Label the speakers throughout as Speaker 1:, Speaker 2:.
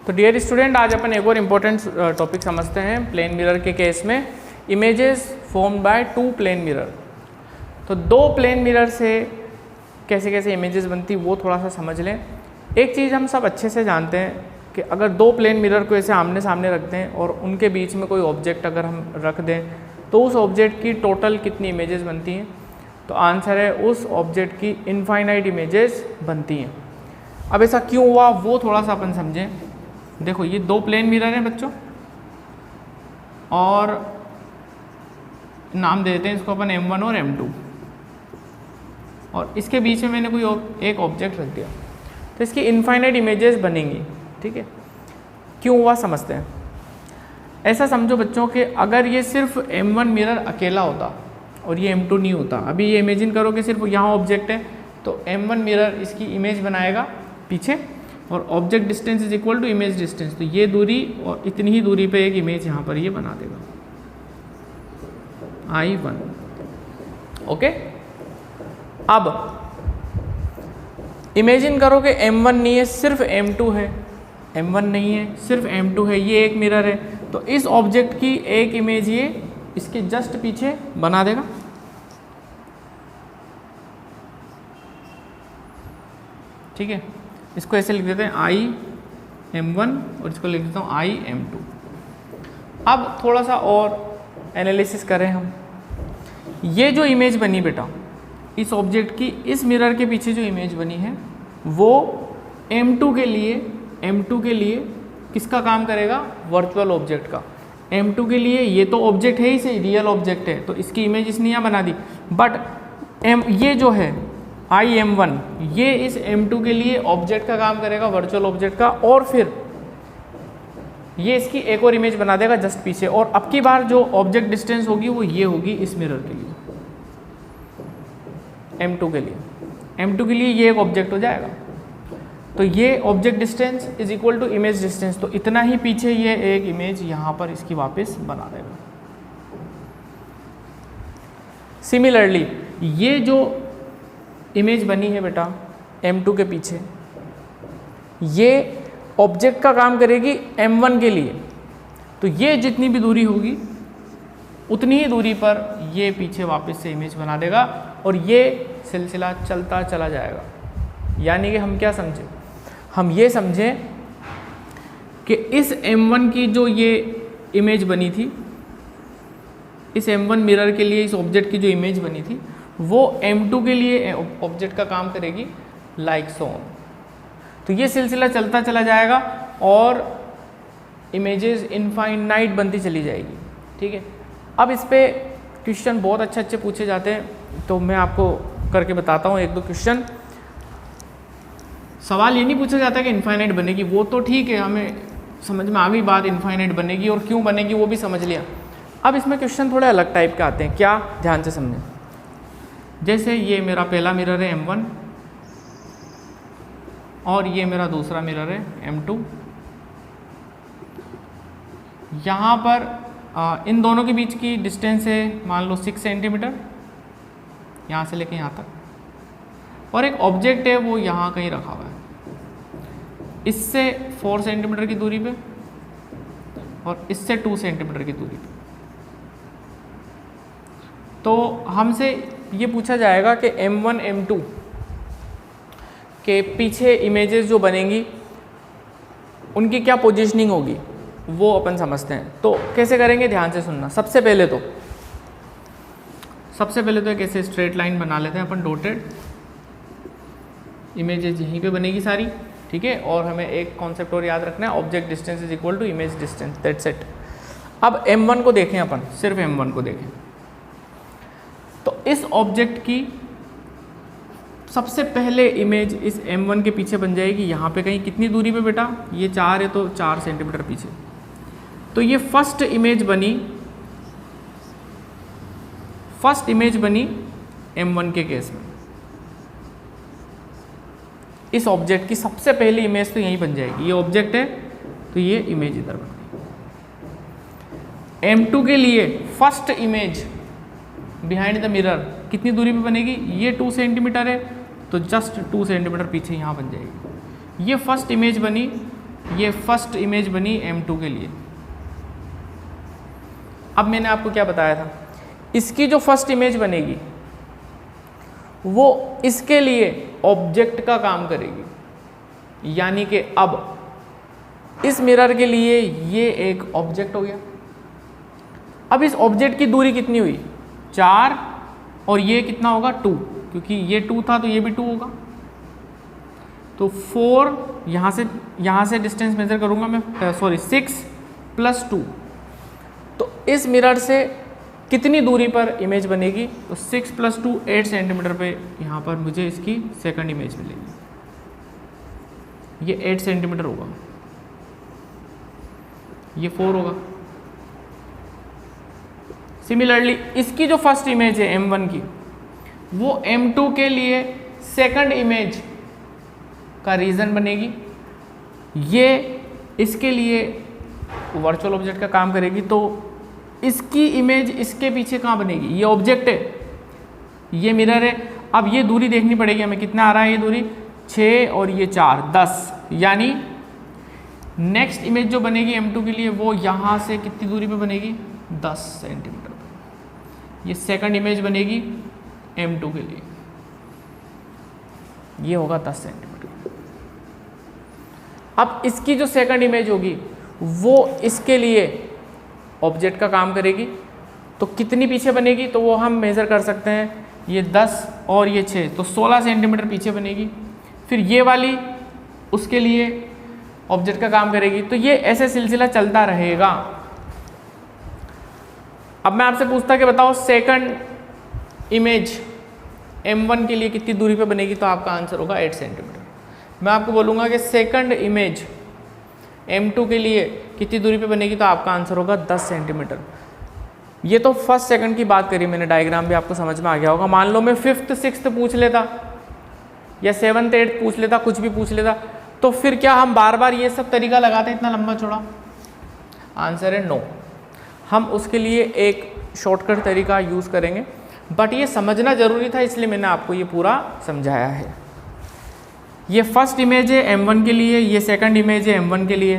Speaker 1: तो dear student, आज अपन एक और इम्पोर्टेंट टॉपिक समझते हैं प्लेन मिरर के केस में, images formed by two plane mirror. तो दो प्लेन मिरर से कैसे कैसे इमेजेस बनती वो थोड़ा सा समझ लें। एक चीज़ हम सब अच्छे से जानते हैं कि अगर दो प्लेन मिरर को ऐसे आमने सामने रखते हैं और उनके बीच में कोई ऑब्जेक्ट अगर हम रख दें तो उस ऑब्जेक्ट की टोटल कितनी इमेजेस बनती हैं? तो आंसर है उस ऑब्जेक्ट की इनफाइनाइट इमेजेस बनती हैं। अब ऐसा क्यों हुआ वो थोड़ा सा अपन समझें। देखो, ये दो प्लेन मिरर हैं बच्चों, और नाम दे देते हैं इसको अपन M1 और M2, और इसके बीच में मैंने कोई एक ऑब्जेक्ट रख दिया तो इसकी इनफाइनाइट इमेजेस बनेंगी। ठीक है, क्यों हुआ समझते हैं। ऐसा समझो बच्चों कि अगर ये सिर्फ M1 मिरर अकेला होता और ये M2 नहीं होता, अभी ये इमेजिन करो कि सिर्फ यहाँ ऑब्जेक्ट है तो M1 मिरर इसकी इमेज बनाएगा पीछे, और object distance is equal to image distance, तो ये दूरी और इतनी ही दूरी पे एक इमेज यहाँ पर ये बना देगा I1। ओके, अब इमेजिन करो कि M1 नहीं है, सिर्फ M2 है। M1 नहीं है, सिर्फ M2 है, ये एक मिरर है, तो इस ऑब्जेक्ट की एक इमेज ये इसके जस्ट पीछे बना देगा। ठीक है, इसको ऐसे लिख देते हैं IM1 और इसको लिख देता हूँ IM2। अब थोड़ा सा और एनालिसिस करें हम। ये जो इमेज बनी बेटा, इस ऑब्जेक्ट की इस मिरर के पीछे जो इमेज बनी है वो M2 के लिए किसका काम करेगा? वर्चुअल ऑब्जेक्ट का। M2 के लिए ये तो ऑब्जेक्ट है ही सही, रियल ऑब्जेक्ट है, तो इसकी इमेज इसने यहाँ बना दी, बट ये जो है IM1 ये इस M2 के लिए ऑब्जेक्ट का काम करेगा, वर्चुअल ऑब्जेक्ट का, और फिर ये इसकी एक और इमेज बना देगा जस्ट पीछे, और अब की बार जो ऑब्जेक्ट डिस्टेंस होगी वो ये होगी इस मिरर के लिए, M2 के लिए। M2 के लिए ये एक ऑब्जेक्ट हो जाएगा, तो ये object distance is equal to image distance, तो इतना ही पीछे ये एक इमेज यहाँ पर इसकी वापस बना देगा। सिमिलरली ये जो इमेज बनी है बेटा M2 के पीछे, ये ऑब्जेक्ट का काम करेगी M1 के लिए, तो ये जितनी भी दूरी होगी उतनी ही दूरी पर ये पीछे वापस से इमेज बना देगा, और ये सिलसिला चलता चला जाएगा। यानी कि हम क्या समझे? हम ये समझें कि इस M1 की जो ये इमेज बनी थी, इस M1 मिरर के लिए इस ऑब्जेक्ट की जो इमेज बनी थी वो M2 के लिए ऑब्जेक्ट का काम करेगी लाइक सो ऑन। तो ये सिलसिला चलता चला जाएगा और इमेजेस इनफाइनाइट बनती चली जाएगी। ठीक है, अब इस पे क्वेश्चन बहुत अच्छे अच्छे पूछे जाते हैं, तो मैं आपको करके बताता हूँ एक दो क्वेश्चन। सवाल ये नहीं पूछा जाता कि इनफाइनाइट बनेगी, वो तो ठीक है, हमें समझ में आ गई बात, इनफाइनाइट बनेगी और क्यों बनेगी वो भी समझ लिया। अब इसमें क्वेश्चन थोड़े अलग टाइप के आते हैं, क्या? ध्यान से समझें। जैसे ये मेरा पहला मिरर है M1 और ये मेरा दूसरा मिरर है M2। यहाँ पर इन दोनों के बीच की डिस्टेंस है मान लो 6 सेंटीमीटर, यहाँ से लेके यहाँ तक, और एक ऑब्जेक्ट है वो यहाँ कहीं रखा हुआ है, इससे 4 सेंटीमीटर की दूरी पे और इससे 2 सेंटीमीटर की दूरी पे। तो हमसे ये पूछा जाएगा कि M1 M2 के पीछे इमेजेस जो बनेंगी उनकी क्या पोजीशनिंग होगी वो अपन समझते हैं। तो कैसे करेंगे, ध्यान से सुनना। सबसे पहले तो एक ऐसे स्ट्रेट लाइन बना लेते हैं अपन, डॉटेड। इमेजेस यहीं पे बनेगी सारी, ठीक है, और हमें एक कॉन्सेप्ट और याद रखना है, object distance is equal to image distance, that's it. अब M1 को देखें अपन, सिर्फ M1 को देखें, तो इस ऑब्जेक्ट की सबसे पहले इमेज इस M1 के पीछे बन जाएगी यहाँ पे कहीं, कितनी दूरी पे बेटा? ये 4 है तो 4 सेंटीमीटर पीछे। तो ये फर्स्ट इमेज बनी M1 के केस में, इस ऑब्जेक्ट की सबसे पहली इमेज तो यहीं बन जाएगी। ये ऑब्जेक्ट है तो ये इमेज इधर बन गई। M2 के लिए first image behind the mirror कितनी दूरी पे बनेगी? ये 2 सेंटीमीटर है तो जस्ट 2 सेंटीमीटर पीछे यहाँ बन जाएगी। ये फर्स्ट इमेज बनी ये फर्स्ट इमेज बनी M2 के लिए। अब मैंने आपको क्या बताया था, इसकी जो फर्स्ट इमेज बनेगी वो इसके लिए ऑब्जेक्ट का काम करेगी। यानी कि अब इस मिरर के लिए ये एक ऑब्जेक्ट हो गया। अब इस ऑब्जेक्ट की दूरी कितनी हुई, 4, और ये कितना होगा 2, क्योंकि ये 2 था तो ये भी 2 होगा। तो 4 यहाँ से डिस्टेंस मेजर करूँगा मैं, 6 + 2। तो इस मिरर से कितनी दूरी पर इमेज बनेगी, तो 6 + 2 8 सेंटीमीटर पे यहाँ पर मुझे इसकी सेकंड इमेज मिलेगी। ये 8 सेंटीमीटर होगा, ये 4 होगा। सिमिलरली इसकी जो फर्स्ट इमेज है M1 की, वो M2 के लिए सेकंड इमेज का रीजन बनेगी। ये इसके लिए वर्चुअल ऑब्जेक्ट का काम करेगी। तो इसकी इमेज इसके पीछे कहाँ बनेगी, ये ऑब्जेक्ट है, ये मिरर है। अब ये दूरी देखनी पड़ेगी हमें, कितना आ रहा है ये दूरी, 6 और ये 4 10। यानी नेक्स्ट इमेज जो बनेगी M2 के लिए वो यहाँ से कितनी दूरी पे बनेगी, 10 सेंटीमीटर पे। ये सेकंड इमेज बनेगी M2 के लिए, ये होगा 10 सेंटीमीटर। अब इसकी जो सेकंड इमेज होगी वो इसके लिए ऑब्जेक्ट का काम करेगी। तो कितनी पीछे बनेगी, तो वो हम मेज़र कर सकते हैं, ये 10 और ये 6, तो 16 सेंटीमीटर पीछे बनेगी। फिर ये वाली उसके लिए ऑब्जेक्ट का काम करेगी। तो ये ऐसे सिलसिला चलता रहेगा। अब मैं आपसे पूछता कि बताओ सेकंड इमेज M1 के लिए कितनी दूरी पे बनेगी, तो आपका आंसर होगा 8 सेंटीमीटर। मैं आपको बोलूँगा कि सेकंड इमेज M2 के लिए कितनी दूरी पे बनेगी, तो आपका आंसर होगा 10 सेंटीमीटर। ये तो फर्स्ट सेकंड की बात करी मैंने, डायग्राम भी आपको समझ में आ गया होगा। मान लो मैं 5th 6th पूछ लेता या 7th 8th पूछ लेता, कुछ भी पूछ लेता, तो फिर क्या हम बार बार ये सब तरीका लगाते इतना लंबा चौड़ा? आंसर है नो। हम उसके लिए एक शॉर्टकट तरीका यूज़ करेंगे, बट ये समझना ज़रूरी था, इसलिए मैंने आपको ये पूरा समझाया है। ये फर्स्ट इमेज है M1 के लिए, ये सेकंड इमेज है M1 के लिए,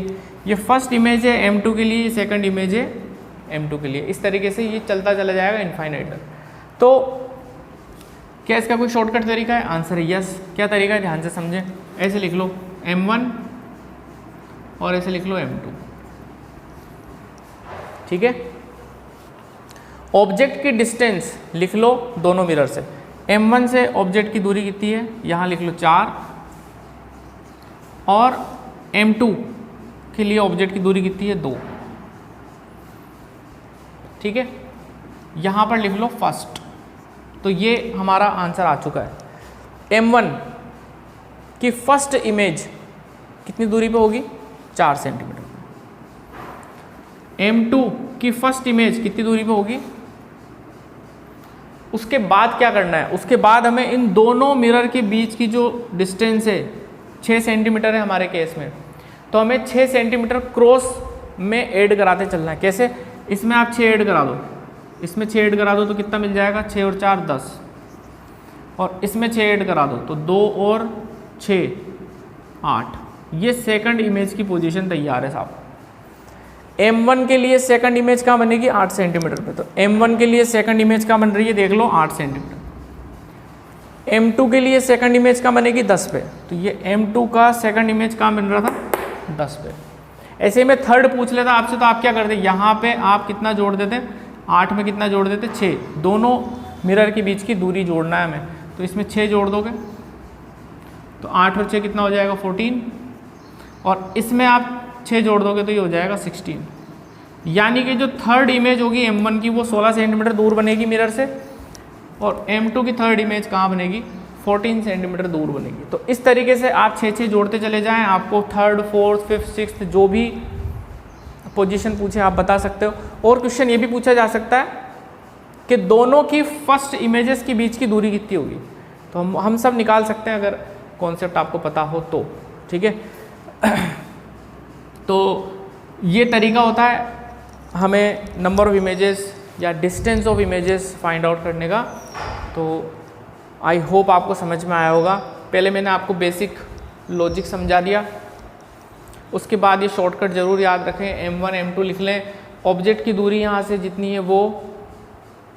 Speaker 1: ये फर्स्ट इमेज है M2 के लिए, ये सेकंड इमेज है M2 के लिए। इस तरीके से ये चलता चला जाएगा इनफाइनाइट तक। तो क्या इसका कोई शॉर्टकट तरीका है? आंसर है यस। क्या तरीका है, ध्यान से समझें। ऐसे लिख लो M1 और ऐसे लिख लो M2, ठीक है। ऑब्जेक्ट की डिस्टेंस लिख लो दोनों मिरर से। M1 से ऑब्जेक्ट की दूरी कितनी है, यहाँ लिख लो 4, और M2 के लिए ऑब्जेक्ट की दूरी कितनी है, 2, ठीक है। यहाँ पर लिख लो फर्स्ट। तो ये हमारा आंसर आ चुका है। M1 की फर्स्ट इमेज कितनी दूरी पे होगी, 4 सेंटीमीटर। M2 की फर्स्ट इमेज कितनी दूरी पे होगी। उसके बाद क्या करना है, उसके बाद हमें इन दोनों मिरर के बीच की जो डिस्टेंस है 6 सेंटीमीटर है हमारे केस में, तो हमें 6 सेंटीमीटर क्रॉस में ऐड कराते चलना है। कैसे? इसमें आप 6 ऐड करा दो, इसमें 6 ऐड करा दो तो कितना मिल जाएगा, 6 और 4 10, और इसमें 6 ऐड करा दो तो 2 और 6 8। ये सेकंड इमेज की पोजीशन तैयार है साहब। M1 के लिए सेकंड इमेज कहाँ बनेगी, 8 सेंटीमीटर पे। तो M1 के लिए सेकंड इमेज कहाँ बन रही है, देख लो 8 सेंटीमीटर। M2 के लिए सेकंड इमेज कहाँ बनेगी, 10 पे। तो ये M2 का सेकंड इमेज कहाँ बन रहा था, 10 पे। ऐसे ही मैं थर्ड पूछ लेता आपसे, तो आप क्या करते, यहाँ पे आप कितना जोड़ देते, 8 में कितना जोड़ देते, 6। दोनों मिरर के बीच की दूरी जोड़ना है हमें, तो इसमें 6 जोड़ दोगे तो 8 और 6 कितना हो जाएगा, 14, और इसमें आप 6 जोड़ दोगे तो ये हो जाएगा 16। यानी कि जो थर्ड इमेज होगी M1 की वो 16 सेंटीमीटर दूर बनेगी मिरर से, और M2 की थर्ड इमेज कहाँ बनेगी, 14 सेंटीमीटर दूर बनेगी। तो इस तरीके से आप 6 जोड़ते चले जाएं, आपको थर्ड, फोर्थ, फिफ्थ, सिक्स्थ जो भी पोजीशन पूछे आप बता सकते हो। और क्वेश्चन ये भी पूछा जा सकता है कि दोनों की फर्स्ट इमेजेस के बीच की दूरी कितनी होगी, तो हम सब निकाल सकते हैं अगर कॉन्सेप्ट आपको पता हो तो, ठीक है। तो ये तरीका होता है हमें नंबर ऑफ इमेजेस या distance of images find out करने का। तो आई होप आपको समझ में आया होगा। पहले मैंने आपको बेसिक लॉजिक समझा दिया, उसके बाद ये शॉर्टकट जरूर याद रखें, M1 M2 लिख लें। ऑब्जेक्ट की दूरी यहाँ से जितनी है वो,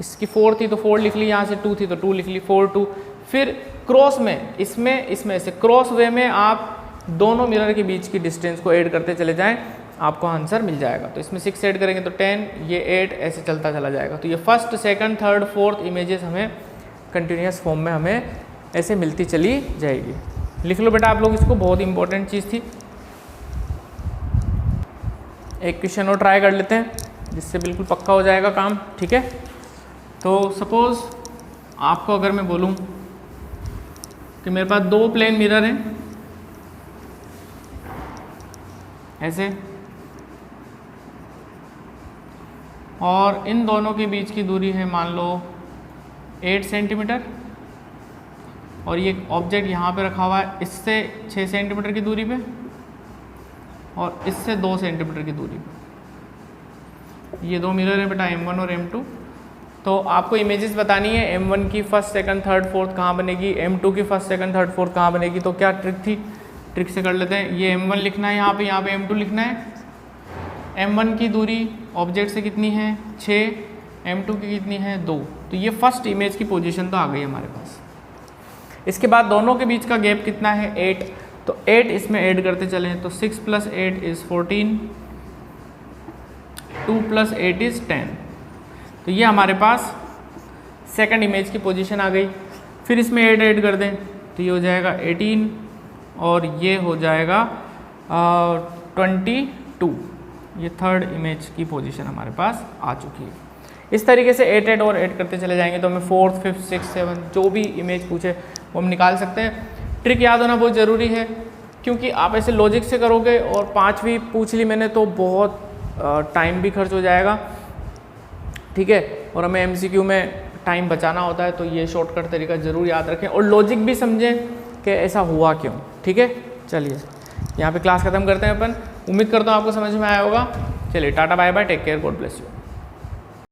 Speaker 1: इसकी 4 थी तो 4 लिख ली, यहाँ से 2 थी तो 2 लिख ली, 4 2। फिर क्रॉस में इसमें से क्रॉस वे में आप दोनों मिरर के बीच की डिस्टेंस को ऐड करते चले जाएं, आपको आंसर मिल जाएगा। तो इसमें 6 ऐड करेंगे तो 10, ये 8, ऐसे चलता चला जाएगा। तो ये first, second, third, fourth images हमें कंटिन्यूस फॉर्म में हमें ऐसे मिलती चली जाएगी। लिख लो बेटा आप लोग इसको, बहुत इंपॉर्टेंट चीज़ थी। एक क्वेश्चन और ट्राई कर लेते हैं जिससे बिल्कुल पक्का हो जाएगा काम, ठीक है। तो सपोज आपको अगर मैं बोलूं कि मेरे पास 2 प्लेन मिरर हैं ऐसे, और इन दोनों के बीच की दूरी है मान लो 8 सेंटीमीटर, और ये ऑब्जेक्ट यहाँ पे रखा हुआ है इससे 6 सेंटीमीटर की दूरी पे और इससे 2 सेंटीमीटर की दूरी पे। ये 2 मिरर है बेटा, M1 और M2। तो आपको इमेजेस बतानी है, M1 की फर्स्ट, सेकंड, थर्ड, फोर्थ कहाँ बनेगी, M2 की फर्स्ट, सेकंड, थर्ड, फोर्थ कहाँ बनेगी। तो क्या ट्रिक थी, ट्रिक से कर लेते हैं। ये M1 लिखना है यहाँ पे M2 लिखना है। M1 की दूरी ऑब्जेक्ट से कितनी है 6, M2 की कितनी है 2। तो ये फर्स्ट इमेज की पोजीशन तो आ गई हमारे पास। इसके बाद दोनों के बीच का गैप कितना है 8, तो 8 इसमें ऐड करते चले, तो 6 + 8 = 14, 2 + 8 = 10। तो ये हमारे पास सेकंड इमेज की पोजीशन आ गई। फिर इसमें 8 ऐड कर दें तो ये हो जाएगा 18 और ये हो जाएगा 22। ये थर्ड इमेज की पोजीशन हमारे पास आ चुकी है। इस तरीके से 8 और ऐड करते चले जाएंगे तो हमें 4th, 5th, 6th, 7th जो भी इमेज पूछे वो हम निकाल सकते हैं। ट्रिक याद होना बहुत ज़रूरी है, क्योंकि आप ऐसे लॉजिक से करोगे और 5वीं पूछ ली मैंने तो बहुत टाइम भी खर्च हो जाएगा, ठीक है। और हमें MCQ में टाइम बचाना होता है, तो ये शॉर्टकट तरीका ज़रूर याद रखें और लॉजिक भी समझें कि ऐसा हुआ क्यों, ठीक है। चलिए यहाँ पे क्लास ख़त्म करते हैं अपन। उम्मीद करता हूँ आपको समझ में आया होगा। चलिए tata bye bye, take care, God bless you.